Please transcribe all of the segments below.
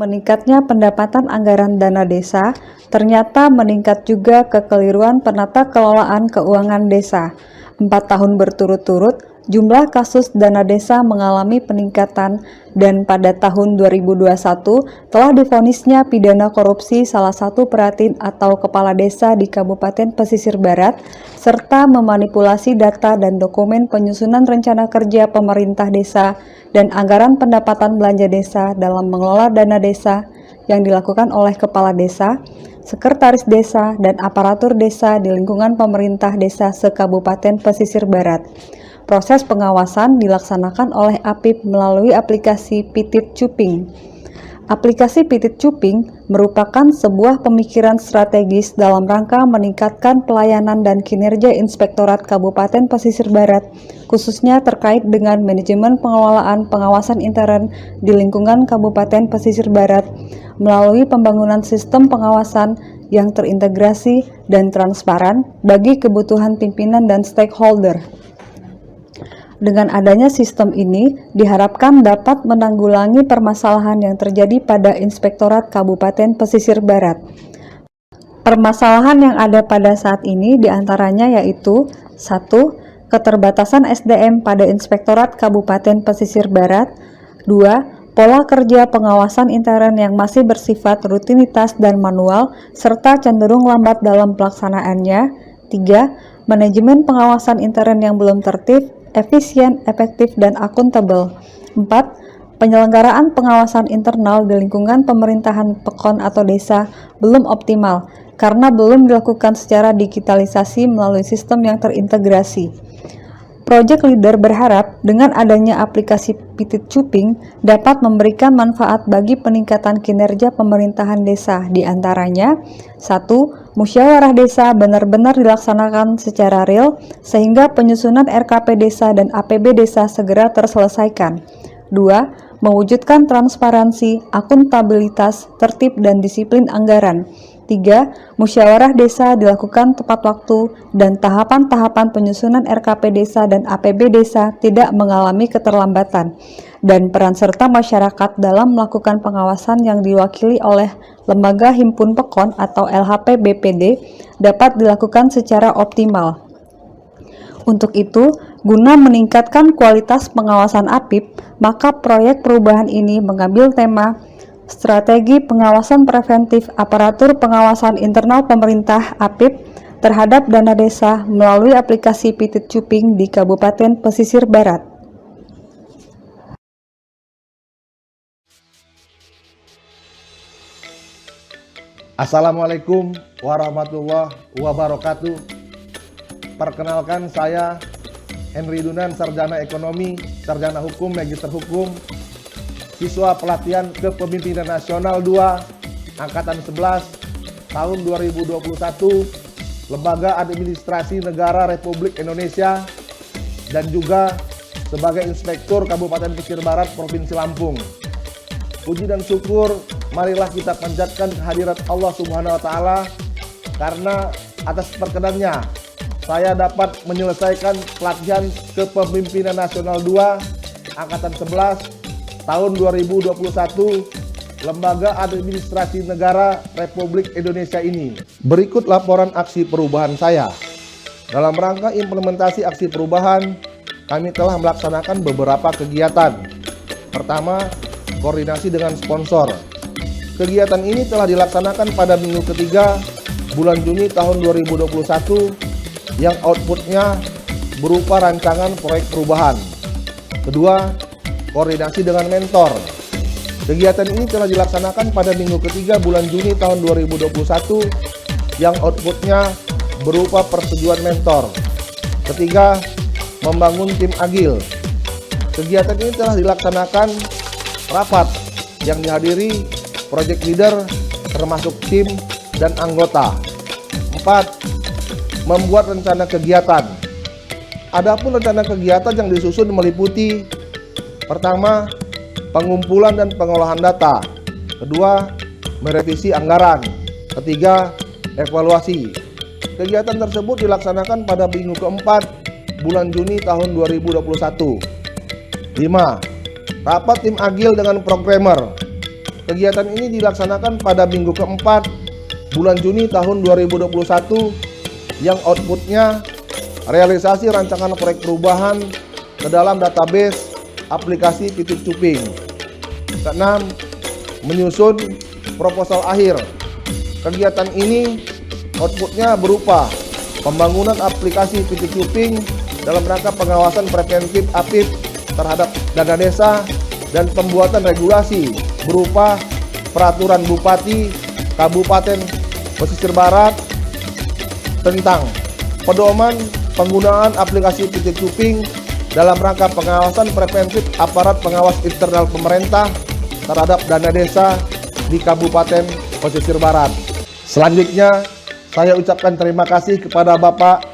meningkatnya pendapatan anggaran dana desa, ternyata meningkat juga kekeliruan penata kelolaan keuangan desa. 4 tahun berturut-turut, jumlah kasus dana desa mengalami peningkatan dan pada tahun 2021 telah divonisnya pidana korupsi salah satu perhatin atau kepala desa di Kabupaten Pesisir Barat serta memanipulasi data dan dokumen penyusunan rencana kerja pemerintah desa dan anggaran pendapatan belanja desa dalam mengelola dana desa yang dilakukan oleh kepala desa, sekretaris desa, dan aparatur desa di lingkungan pemerintah desa se-Kabupaten Pesisir Barat. Proses pengawasan dilaksanakan oleh APIP melalui aplikasi Pitit Cuping. Aplikasi Pitit Cuping merupakan sebuah pemikiran strategis dalam rangka meningkatkan pelayanan dan kinerja Inspektorat Kabupaten Pesisir Barat, khususnya terkait dengan manajemen pengelolaan pengawasan intern di lingkungan Kabupaten Pesisir Barat, melalui pembangunan sistem pengawasan yang terintegrasi dan transparan bagi kebutuhan pimpinan dan stakeholder. Dengan adanya sistem ini, diharapkan dapat menanggulangi permasalahan yang terjadi pada Inspektorat Kabupaten Pesisir Barat. Permasalahan yang ada pada saat ini diantaranya yaitu 1. Keterbatasan SDM pada Inspektorat Kabupaten Pesisir Barat. 2. Pola kerja pengawasan intern yang masih bersifat rutinitas dan manual, serta cenderung lambat dalam pelaksanaannya. 3. Manajemen pengawasan intern yang belum tertib, efisien, efektif, dan akuntabel. 4. Penyelenggaraan pengawasan internal di lingkungan pemerintahan pekon atau desa belum optimal karena belum dilakukan secara digitalisasi melalui sistem yang terintegrasi. Project Leader berharap dengan adanya aplikasi Pitit Cuping dapat memberikan manfaat bagi peningkatan kinerja pemerintahan desa, di antaranya 1. Musyawarah desa benar-benar dilaksanakan secara real sehingga penyusunan RKP desa dan APB desa segera terselesaikan. 2. Mewujudkan transparansi, akuntabilitas, tertib, dan disiplin anggaran. 3. Musyawarah desa dilakukan tepat waktu dan tahapan-tahapan penyusunan RKP desa dan APB desa tidak mengalami keterlambatan, dan peran serta masyarakat dalam melakukan pengawasan yang diwakili oleh Lembaga Himpun Pekon atau LHP BPD dapat dilakukan secara optimal. Untuk itu, guna meningkatkan kualitas pengawasan APIP, maka proyek perubahan ini mengambil tema Strategi Pengawasan Preventif Aparatur Pengawasan Internal Pemerintah APIP terhadap dana desa melalui aplikasi Pitit Cuping di Kabupaten Pesisir Barat. Assalamualaikum warahmatullahi wabarakatuh. Perkenalkan, saya Henry Dunan, Sarjana Ekonomi, Sarjana Hukum, Magister Hukum, siswa pelatihan Kepemimpinan Nasional 2, Angkatan 11, tahun 2021, Lembaga Administrasi Negara Republik Indonesia, dan juga sebagai Inspektur Kabupaten Pesisir Barat, Provinsi Lampung. Puji dan syukur, marilah kita panjatkan kehadirat Allah Subhanahu wa Ta'ala, karena atas perkenannya saya dapat menyelesaikan pelatihan Kepemimpinan Nasional 2, Angkatan 11, tahun 2021, Lembaga Administrasi Negara Republik Indonesia ini. Berikut laporan aksi perubahan saya. Dalam rangka implementasi aksi perubahan, kami telah melaksanakan beberapa kegiatan. Pertama, koordinasi dengan sponsor. Kegiatan ini telah dilaksanakan pada minggu ketiga bulan Juni tahun 2021 yang outputnya berupa rancangan proyek perubahan. Kedua, koordinasi dengan mentor. Kegiatan ini telah dilaksanakan pada minggu ketiga bulan Juni tahun 2021 yang outputnya berupa persetujuan mentor. Ketiga, membangun tim agil. Kegiatan ini telah dilaksanakan rapat yang dihadiri project leader termasuk tim dan anggota. 4. Membuat rencana kegiatan. Adapun rencana kegiatan yang disusun meliputi: pertama, pengumpulan dan pengolahan data. Kedua, merevisi anggaran. Ketiga, evaluasi. Kegiatan tersebut dilaksanakan pada minggu keempat bulan Juni tahun 2021. 5. Rapat tim agil dengan programmer. Kegiatan ini dilaksanakan pada minggu keempat bulan Juni tahun 2021 yang outputnya realisasi rancangan proyek perubahan ke dalam database aplikasi Titip Cuping. Keenam, menyusun proposal akhir. Kegiatan ini outputnya berupa pembangunan aplikasi Titip Cuping dalam rangka pengawasan preventif APIP terhadap dana desa dan pembuatan regulasi berupa peraturan Bupati Kabupaten Pesisir Barat tentang pedoman penggunaan aplikasi Titip Cuping dalam rangka pengawasan preventif aparat pengawas internal pemerintah terhadap dana desa di Kabupaten Pesisir Barat. Selanjutnya, saya ucapkan terima kasih kepada Bapak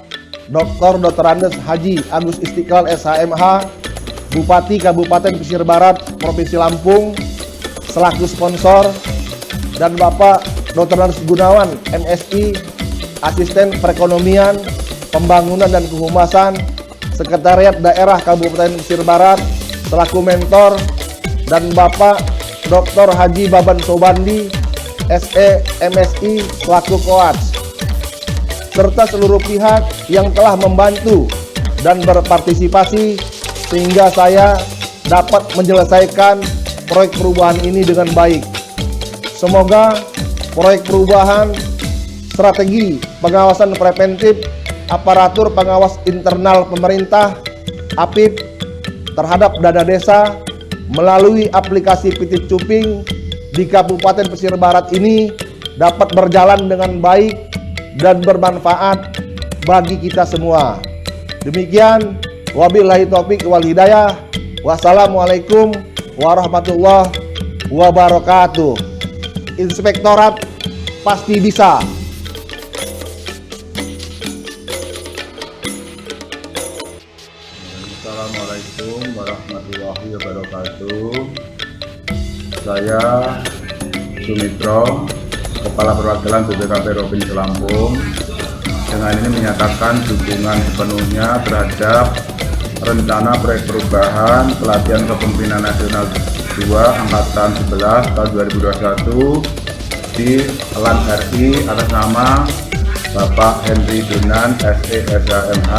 Dr. Andes Haji Agus Istiqlal SHMH, Bupati Kabupaten Pesisir Barat, Provinsi Lampung, selaku sponsor, dan Bapak Dr. Andes Gunawan, MSI, Asisten Perekonomian, Pembangunan dan Kehumasan, Sekretariat Daerah Kabupaten Pesisir Barat, selaku mentor, dan Bapak Dr. Haji Baban Sobandi, SE, MSI, selaku coach, serta seluruh pihak yang telah membantu dan berpartisipasi sehingga saya dapat menyelesaikan proyek perubahan ini dengan baik. Semoga proyek perubahan strategi pengawasan preventif aparatur pengawas internal pemerintah APIP terhadap dana desa melalui aplikasi Titip Cuping di Kabupaten Pesisir Barat ini dapat berjalan dengan baik dan bermanfaat bagi kita semua. Demikian, wabillahi taufik wal hidayah. Wassalamualaikum warahmatullahi wabarakatuh. Inspektorat pasti bisa. Assalamualaikum warahmatullahi wabarakatuh. Saya Sumitro, Kepala Perwakilan BPKP Provinsi Lampung, dengan ini menyatakan dukungan sepenuhnya terhadap rencana proyek perubahan pelatihan kepemimpinan nasional 2 Angkatan 11 tahun 2021 di LAN RI atas nama Bapak Henry Dunan, SE SHMH,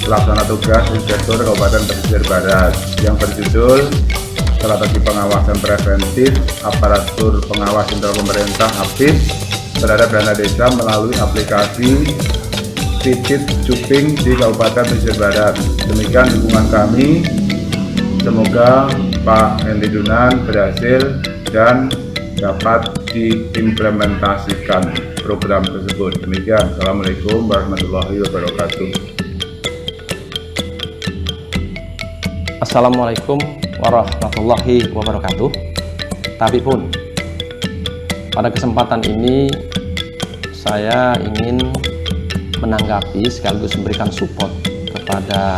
Pelaksana Tugas Inspektur Kabupaten Pesisir Barat, yang berjudul Strategi Pengawasan Preventif Aparatur Pengawas Internal Pemerintah APIP terhadap dana desa melalui aplikasi Titip Cuping di Kabupaten Pesisir Barat. Demikian dukungan kami. Semoga Pak Henry Dunan berhasil dan dapat diimplementasikan program tersebut. Demikian. Assalamualaikum warahmatullahi wabarakatuh. Assalamualaikum warahmatullahi wabarakatuh. Tapi pun pada kesempatan ini saya ingin menanggapi sekaligus memberikan support kepada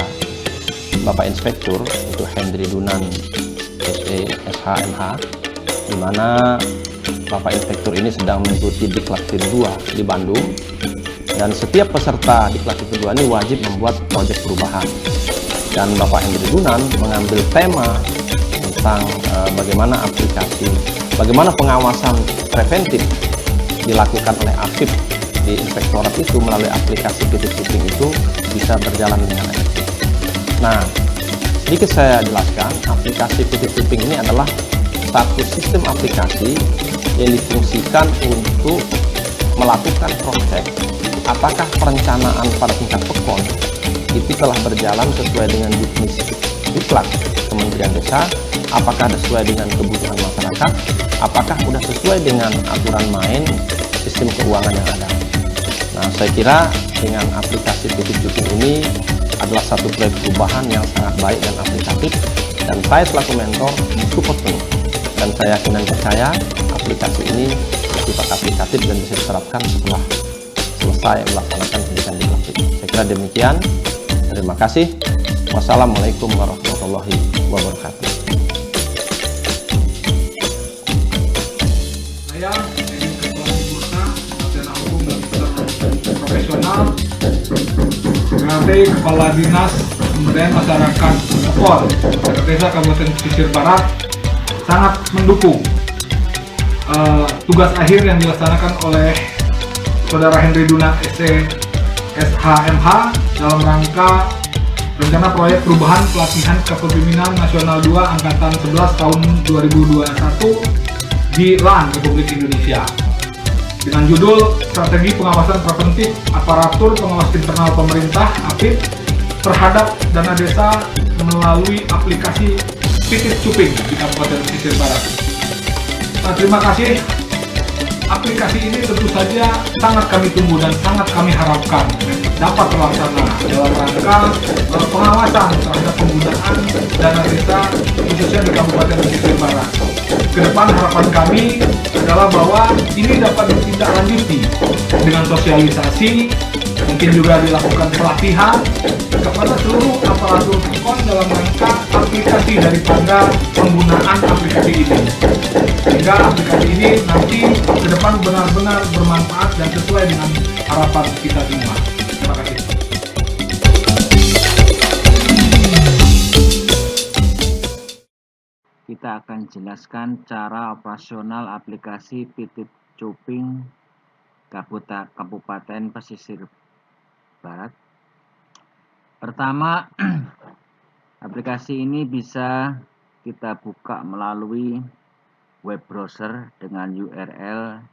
Bapak Inspektur itu Henry Dunan SE SHMH, di mana Bapak Inspektur ini sedang mengikuti Diklat Tim 2 di Bandung, dan setiap peserta Diklat Tim 2 ini wajib membuat proyek perubahan. Dan Bapak Henry Dunan mengambil tema tentang bagaimana pengawasan preventif dilakukan oleh APIP di inspektorat itu melalui aplikasi Titip Cuping itu bisa berjalan dengan efektif. Nah, sedikit saya jelaskan, aplikasi Titip Cuping ini adalah satu sistem aplikasi yang difungsikan untuk melakukan proses apakah perencanaan pada tingkat pekon itu telah berjalan sesuai dengan definisi Diklat Kementerian Desa, apakah sesuai dengan kebutuhan masyarakat, apakah sudah sesuai dengan aturan main sistem keuangan yang ada. Nah, saya kira dengan aplikasi Titip Cuping ini adalah satu proyek perubahan yang sangat baik dan aplikatif, dan saya selaku mentor support penuh, dan saya yakin dan percaya aplikasi ini bersifat aplikatif dan bisa diterapkan setelah selesai melaksanakan pendidikan di praktik. Saya kira demikian. Terima kasih. Wassalamualaikum warahmatullahi wabarakatuh. Saya ingin Ketua Bursa Sarjana Hukum dan Profesional sebagai Kepala Dinas Pemberdayaan Masyarakat Pol Desa Kabupaten Pesisir Barat sangat mendukung tugas akhir yang dilaksanakan oleh Saudara Henry Dunan SHMH dalam rangka rencana proyek perubahan pelatihan kepemimpinan nasional 2 angkatan 11 tahun 2021 di LAN Republik Indonesia dengan judul Strategi Pengawasan Preventif Aparatur Pengawas Internal Pemerintah (APIP) terhadap dana desa melalui aplikasi Pitit Cuping di Kabupaten Pesisir Barat. Nah, terima kasih. Aplikasi ini tentu saja sangat kami tunggu dan sangat kami harapkan dapat terlaksana dalam rangka pengawasan terhadap penggunaan dana desa khususnya di Kabupaten Pesisir Barat. Kedepan harapan kami adalah bahwa ini dapat ditindaklanjuti dengan sosialisasi, mungkin juga dilakukan pelatihan kepada seluruh aparatur PON dalam rangka aplikasi daripada penggunaan aplikasi ini, sehingga aplikasi ini nanti ke depan benar-benar bermanfaat dan sesuai dengan harapan kita semua. Terima kasih. Kita akan jelaskan cara operasional aplikasi Pitit Cuping Kabupaten Pesisir Barat. Pertama, aplikasi ini bisa kita buka melalui web browser dengan URL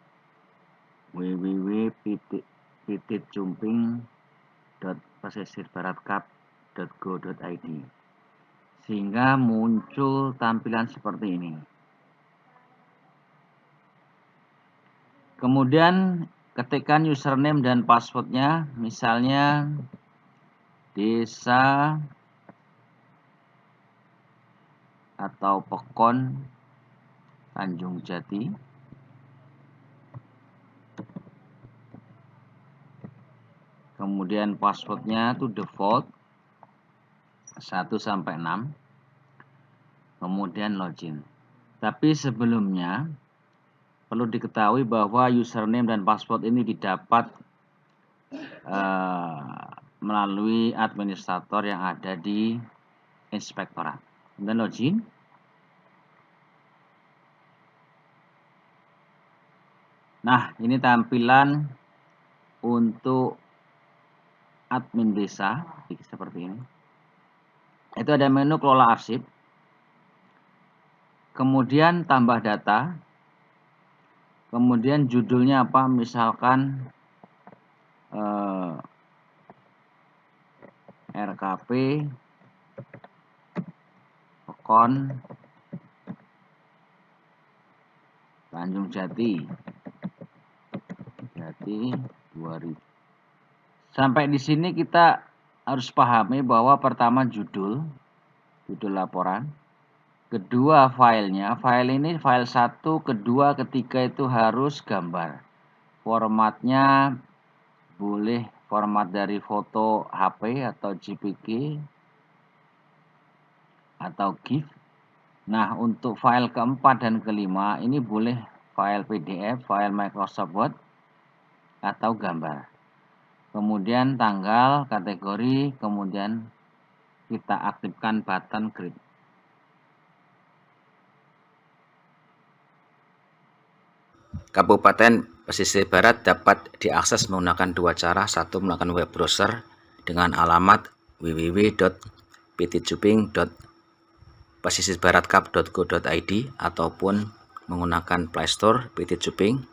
www.pititcumping.pesisirbaratcup.go.id sehingga muncul tampilan seperti ini. Kemudian ketikkan username dan passwordnya, misalnya desa atau Pekon Tanjung Jati. Kemudian passwordnya itu default 1 sampai 6. Kemudian login. Tapi sebelumnya perlu diketahui bahwa username dan password ini didapat melalui administrator yang ada di inspektorat. Kemudian login. Nah, ini tampilan untuk admin desa seperti ini. Itu ada menu kelola arsip. Kemudian tambah data. Kemudian judulnya apa? Misalkan RKP Pekon Tanjung Jati 2000. Sampai di sini kita harus pahami bahwa pertama judul laporan, kedua filenya, file ini file 1, kedua, ketiga itu harus gambar. Formatnya boleh format dari foto HP atau JPG atau GIF. Nah, untuk file keempat dan kelima ini boleh file PDF, file Microsoft Word atau gambar. Kemudian tanggal, kategori, kemudian kita aktifkan button create. Kabupaten Pesisir Barat dapat diakses menggunakan dua cara. Satu, menggunakan web browser dengan alamat www.pititcumping.pesisirbaratcup.go.id ataupun menggunakan Play Store Pitit Cuping.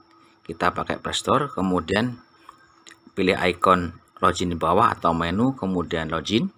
Kita pakai Play Store, kemudian pilih ikon login di bawah atau menu, kemudian login.